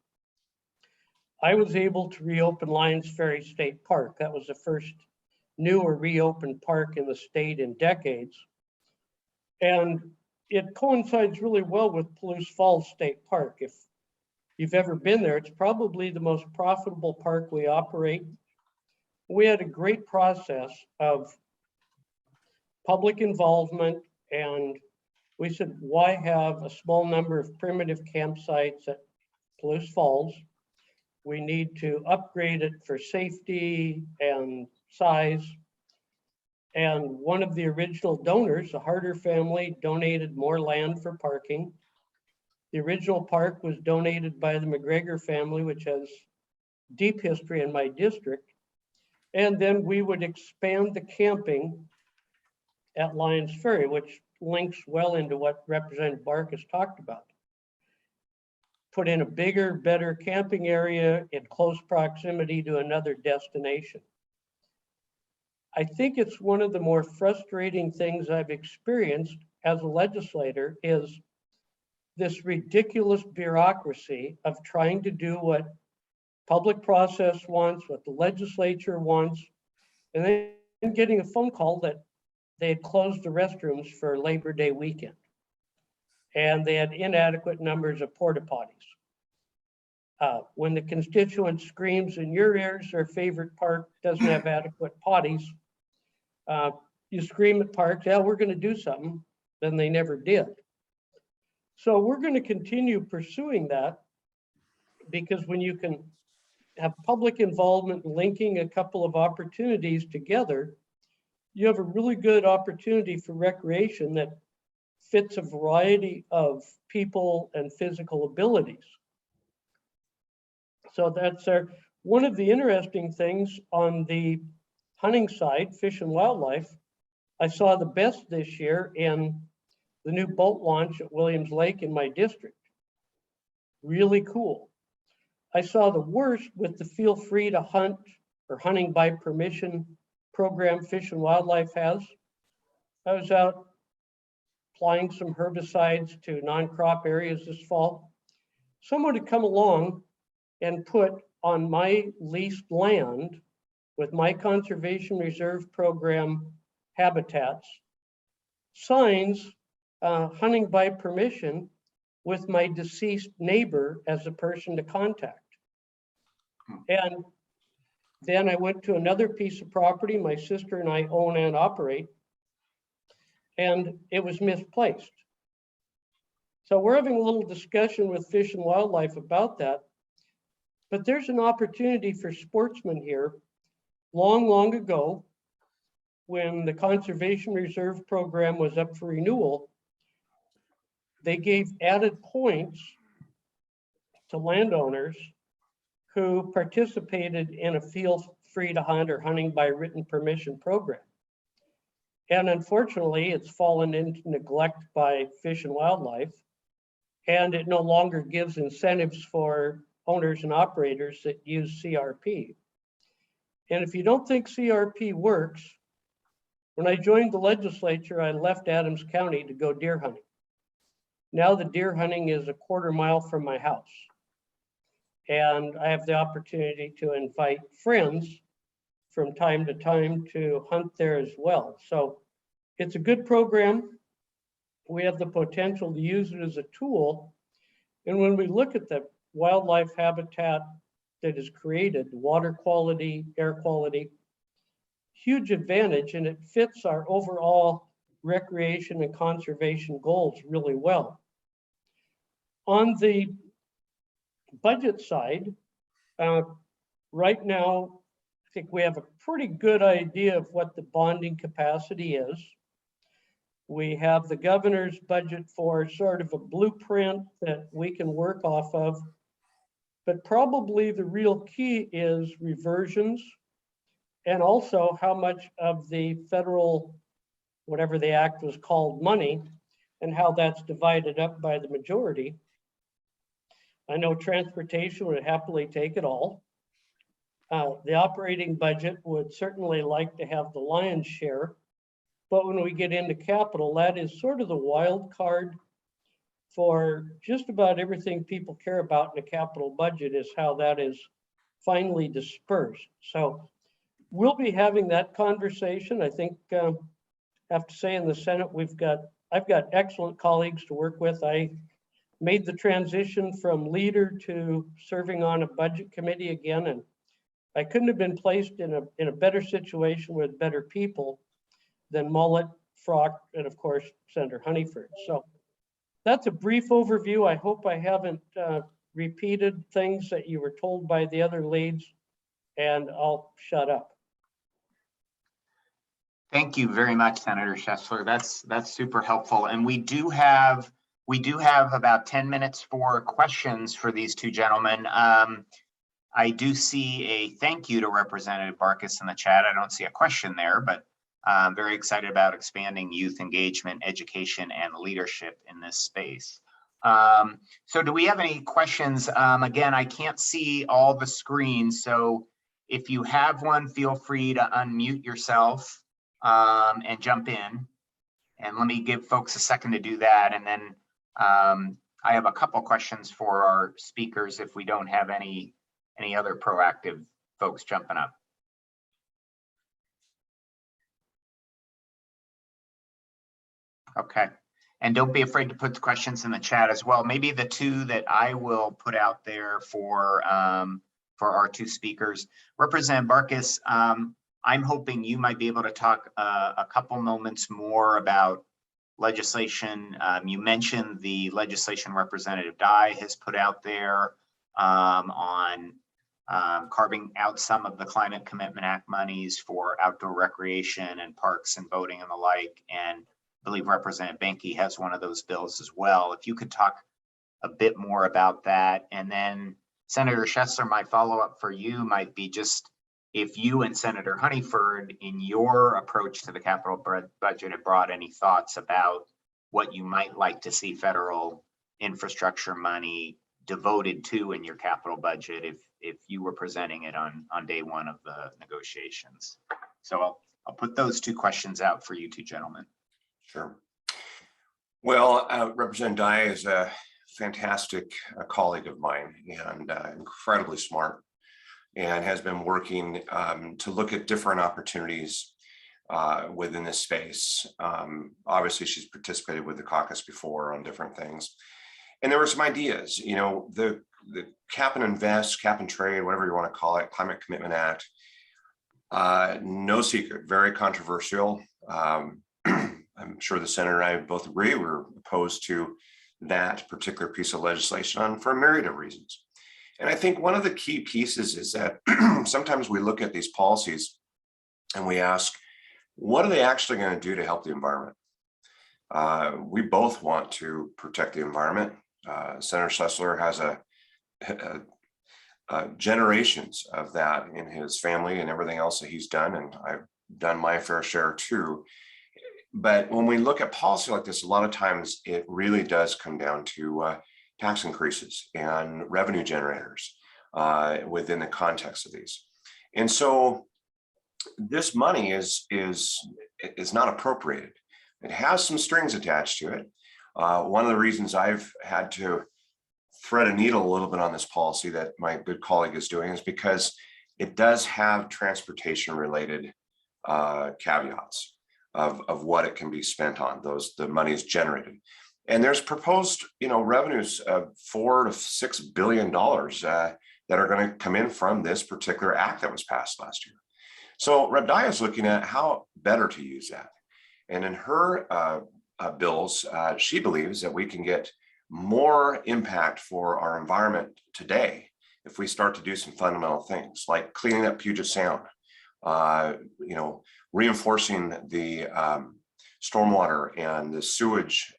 [SPEAKER 6] I was able to reopen Lions Ferry State Park. That was the first new or reopened park in the state in decades. And it coincides really well with Palouse Falls State Park. If you've ever been there, it's probably the most profitable park we operate. We had a great process of public involvement, and we said, why have a small number of primitive campsites at Palouse Falls? We need to upgrade it for safety and size. And one of the original donors, the Harder family, donated more land for parking. The original park was donated by the McGregor family, which has deep history in my district. And then we would expand the camping at Lions Ferry, which links well into what Representative Barkus talked about. Put in a bigger, better camping area in close proximity to another destination. I think it's one of the more frustrating things I've experienced as a legislator is this ridiculous bureaucracy of trying to do what public process wants, what the legislature wants, and then getting a phone call that they had closed the restrooms for Labor Day weekend. And they had inadequate numbers of porta potties. When the constituent screams in your ears, their favorite park doesn't have adequate potties, you scream at parks, yeah, we're gonna do something, then they never did. So we're gonna continue pursuing that, because when you can have public involvement linking a couple of opportunities together, you have a really good opportunity for recreation that fits a variety of people and physical abilities. So that's one of the interesting things on the hunting side, fish and wildlife. I saw the best this year in the new boat launch at Williams Lake in my district. Really cool. I saw the worst with the feel free to hunt or hunting by permission program Fish and Wildlife has. I was out applying some herbicides to non-crop areas this fall. Someone had come along and put on my leased land with my conservation reserve program habitats signs hunting by permission with my deceased neighbor as a person to contact. And then I went to another piece of property my sister and I own and operate, and it was misplaced. So we're having a little discussion with Fish and Wildlife about that. But there's an opportunity for sportsmen here. Long ago, when the Conservation Reserve Program was up for renewal, they gave added points to landowners who participated in a feel free to hunt or hunting by written permission program. And unfortunately, it's fallen into neglect by Fish and Wildlife, and it no longer gives incentives for owners and operators that use CRP. And if you don't think CRP works, when I joined the legislature, I left Adams County to go deer hunting. Now the deer hunting is a quarter mile from my house. And I have the opportunity to invite friends from time to time to hunt there as well. So it's a good program. We have the potential to use it as a tool. And when we look at the wildlife habitat that is created, water quality, air quality, huge advantage, and it fits our overall recreation and conservation goals really well. On the budget side, right now, I think we have a pretty good idea of what the bonding capacity is. We have the governor's budget for sort of a blueprint that we can work off of, but probably the real key is reversions, and also how much of the federal, whatever the act was called, money, and how that's divided up by the majority. I know transportation would happily take it all. The operating budget would certainly like to have the lion's share, but when we get into capital, that is sort of the wild card for just about everything people care about in a capital budget, is how that is finally dispersed. So we'll be having that conversation. I think I have to say in the Senate, I've got excellent colleagues to work with. I made the transition from leader to serving on a budget committee again, and I couldn't have been placed in a better situation with better people than Mullet, Frock, and of course, Senator Honeyford. So that's a brief overview. I hope I haven't repeated things that you were told by the other leads, and I'll shut up.
[SPEAKER 1] Thank you very much, Senator Schestler. That's super helpful. And we do have about 10 minutes for questions for these two gentlemen. I do see a thank you to Representative Barkus in the chat. I don't see a question there, but I'm very excited about expanding youth engagement, education, and leadership in this space. So do we have any questions? Again, I can't see all the screens, so if you have one, feel free to unmute yourself and jump in. And let me give folks a second to do that. And then I have a couple questions for our speakers if we don't have any other proactive folks jumping up. Okay, and don't be afraid to put the questions in the chat as well. Maybe the two that I will put out there for our two speakers. Representative Barkus, I'm hoping you might be able to talk a couple moments more about legislation. You mentioned the legislation Representative Dye has put out there on carving out some of the Climate Commitment Act monies for outdoor recreation and parks and boating and the like. And I believe Representative Benke has one of those bills as well. If you could talk a bit more about that. And then Senator Schestler, my follow-up for you might be just if you and Senator Honeyford in your approach to the capital budget have brought any thoughts about what you might like to see federal infrastructure money devoted to in your capital budget if you were presenting it on day one of the negotiations. So I'll put those two questions out for you two gentlemen.
[SPEAKER 5] Sure. Well, Representative Dye is a fantastic colleague of mine and incredibly smart, and has been working to look at different opportunities within this space. Obviously, she's participated with the caucus before on different things. And there were some ideas, you know, the cap and invest, cap and trade, whatever you want to call it, Climate Commitment Act. No secret, very controversial. I'm sure the Senator and I both agree we're opposed to that particular piece of legislation for a myriad of reasons. And I think one of the key pieces is that sometimes we look at these policies and we ask, what are they actually going to do to help the environment? We both want to protect the environment. Senator Schestler has generations of that in his family and everything else that he's done, and I've done my fair share too. But when we look at policy like this, a lot of times it really does come down to tax increases and revenue generators within the context of these. And so this money is not appropriated. It has some strings attached to it. One of the reasons I've had to thread a needle a little bit on this policy that my good colleague is doing is because it does have transportation related caveats of what it can be spent on, the money is generated. And there's proposed, you know, revenues of $4 to $6 billion that are going to come in from this particular act that was passed last year. So Rep. Dye is looking at how better to use that. And in her bills, she believes that we can get more impact for our environment today if we start to do some fundamental things like cleaning up Puget Sound, you know, reinforcing the stormwater and the sewage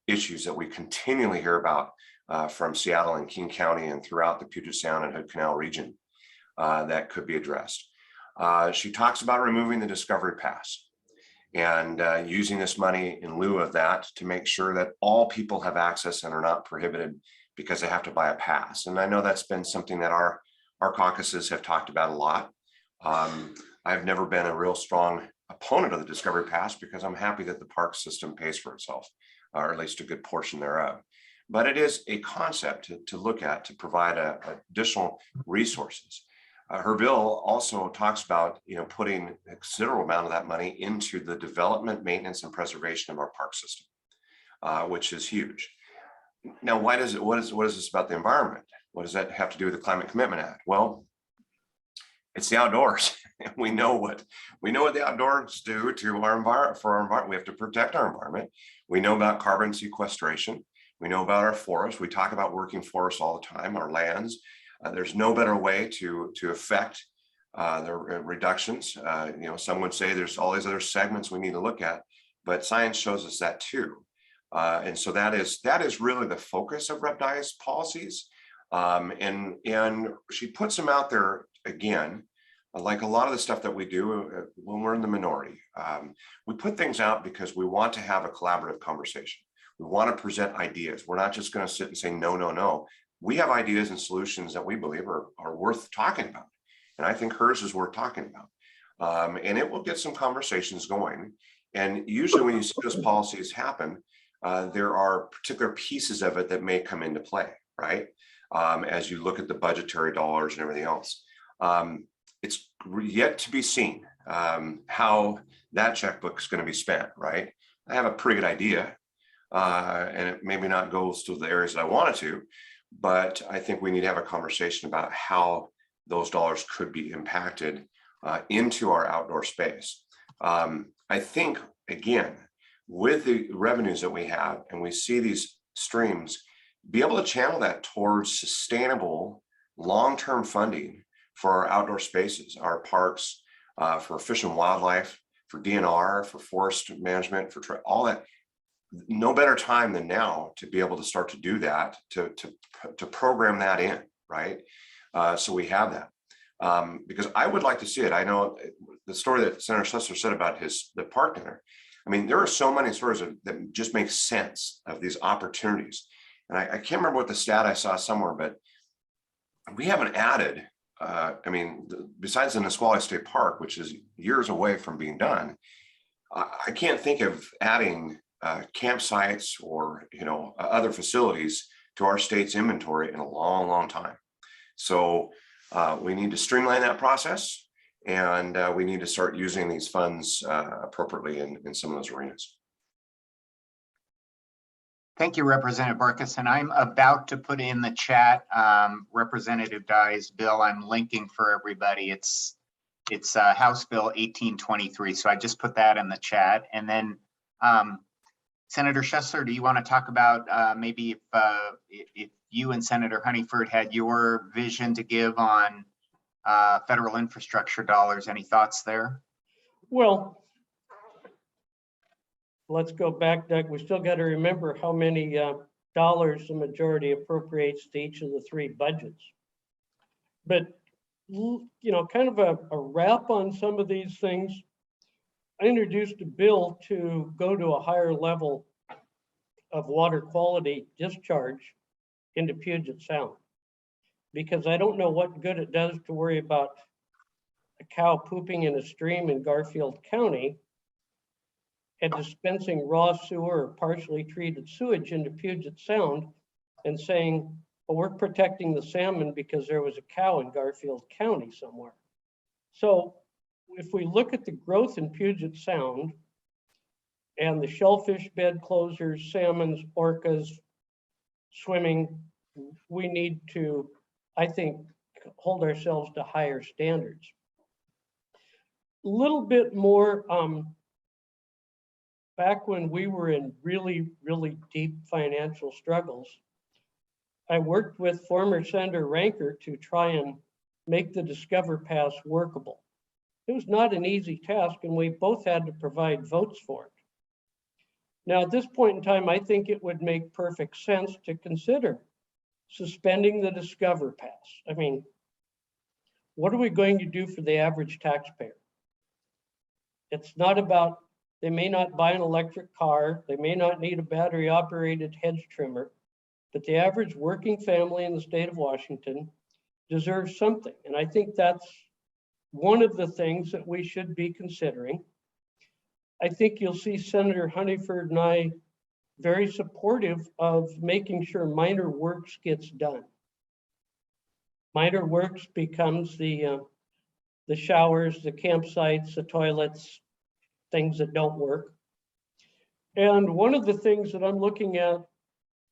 [SPEAKER 5] issues that we continually hear about from Seattle and King County and throughout the Puget Sound and Hood Canal region that could be addressed. She talks about removing the Discovery Pass and using this money in lieu of that to make sure that all people have access and are not prohibited because they have to buy a pass. And I know that's been something that our caucuses have talked about a lot. I've never been a real strong opponent of the Discovery Pass because I'm happy that the park system pays for itself, or at least a good portion thereof. But it is a concept to look at to provide additional resources. Her bill also talks about, you know, putting a considerable amount of that money into the development, maintenance, and preservation of our park system, which is huge. Now, what is this about the environment? What does that have to do with the Climate Commitment Act? Well, it's the outdoors. We know what the outdoors do to our environment. For our environment, we have to protect our environment. We know about carbon sequestration. We know about our forests. We talk about working forests all the time, our lands. There's no better way to affect the reductions. You know, some would say there's all these other segments we need to look at, but science shows us that too. And so that is really the focus of Rep. Dye's policies. And she puts them out there again, like a lot of the stuff that we do when we're in the minority. We put things out because we want to have a collaborative conversation. We want to present ideas. We're not just going to sit and say, no, no, no. We have ideas and solutions that we believe are worth talking about. And I think hers is worth talking about. And it will get some conversations going. And usually when you see those policies happen, there are particular pieces of it that may come into play, right? As you look at the budgetary dollars and everything else. It's yet to be seen how that checkbook is going to be spent, right? I have a pretty good idea, and it maybe not goes to the areas that I want it to, but I think we need to have a conversation about how those dollars could be impacted into our outdoor space. I think, again, with the revenues that we have and we see these streams, be able to channel that towards sustainable long-term funding for our outdoor spaces, our parks, for fish and wildlife, for DNR, for forest management, for all that. No better time than now to be able to start to do that, to program that in, right? So we have that. Because I would like to see it. I know the story that Senator Schestler said about the park dinner. I mean, there are so many stories that just make sense of these opportunities. And I can't remember what the stat I saw somewhere, but we haven't added, I mean, besides the Nisqually State Park, which is years away from being done, I can't think of adding campsites or, you know, other facilities to our state's inventory in a long, long time. So we need to streamline that process. And we need to start using these funds appropriately in some of those arenas.
[SPEAKER 1] Thank you, Representative Barkus. And I'm about to put in the chat Representative Dye's bill. I'm linking for everybody. It's House Bill 1823. So I just put that in the chat. And then Senator Schestler, do you want to talk about maybe if you and Senator Honeyford had your vision to give on federal infrastructure dollars? Any thoughts there?
[SPEAKER 6] Well, let's go back, Doug. We still got to remember how many dollars the majority appropriates to each of the three budgets. But, you know, kind of a wrap on some of these things. I introduced a bill to go to a higher level of water quality discharge into Puget Sound, because I don't know what good it does to worry about a cow pooping in a stream in Garfield County and dispensing raw sewer or partially treated sewage into Puget Sound and saying, well, we're protecting the salmon because there was a cow in Garfield County somewhere. So if we look at the growth in Puget Sound and the shellfish bed closures, salmons, orcas, swimming, we need to, I think, hold ourselves to higher standards. A little bit more, back when we were in really, really deep financial struggles, I worked with former Senator Ranker to try and make the Discover Pass workable. It was not an easy task, and we both had to provide votes for it. Now, at this point in time, I think it would make perfect sense to consider suspending the Discover Pass. I mean, what are we going to do for the average taxpayer? It's not about, they may not buy an electric car, they may not need a battery operated hedge trimmer, but the average working family in the state of Washington deserves something. And I think that's one of the things that we should be considering. I think you'll see Senator Honeyford and I very supportive of making sure minor works gets done. Minor works becomes the showers, the campsites, the toilets, things that don't work. And one of the things that I'm looking at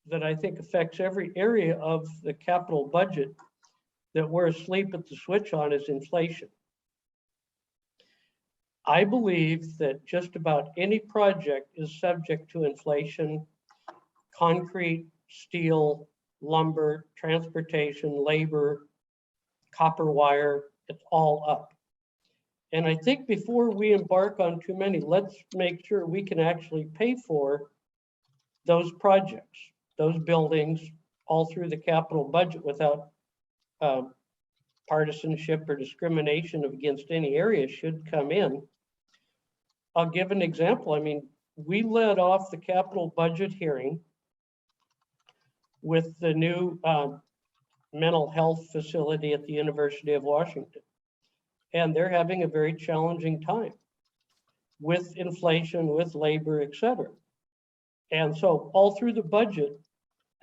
[SPEAKER 6] that I think affects every area of the capital budget that we're asleep at the switch on is inflation. I believe that just about any project is subject to inflation: concrete, steel, lumber, transportation, labor, copper wire, it's all up. And I think before we embark on too many, let's make sure we can actually pay for those projects, those buildings, all through the capital budget without partisanship or discrimination against any area should come in. I'll give an example. I mean, we led off the capital budget hearing with the new mental health facility at the University of Washington. And they're having a very challenging time with inflation, with labor, et cetera. And so all through the budget,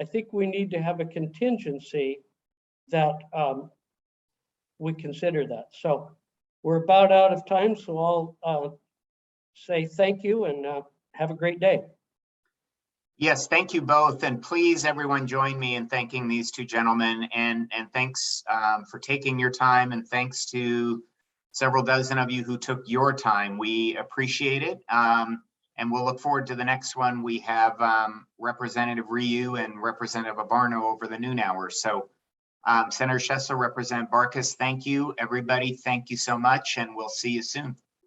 [SPEAKER 6] I think we need to have a contingency that we consider that. So we're about out of time, so I'll say thank you and have a great day.
[SPEAKER 1] Yes, thank you both. And please, everyone, join me in thanking these two gentlemen. And thanks for taking your time. And thanks to several dozen of you who took your time. We appreciate it. And we'll look forward to the next one. We have Representative Ryu and Representative Abarno over the noon hour. So Senator Schestler, Representative Barkus, thank you. Everybody, thank you so much. And we'll see you soon.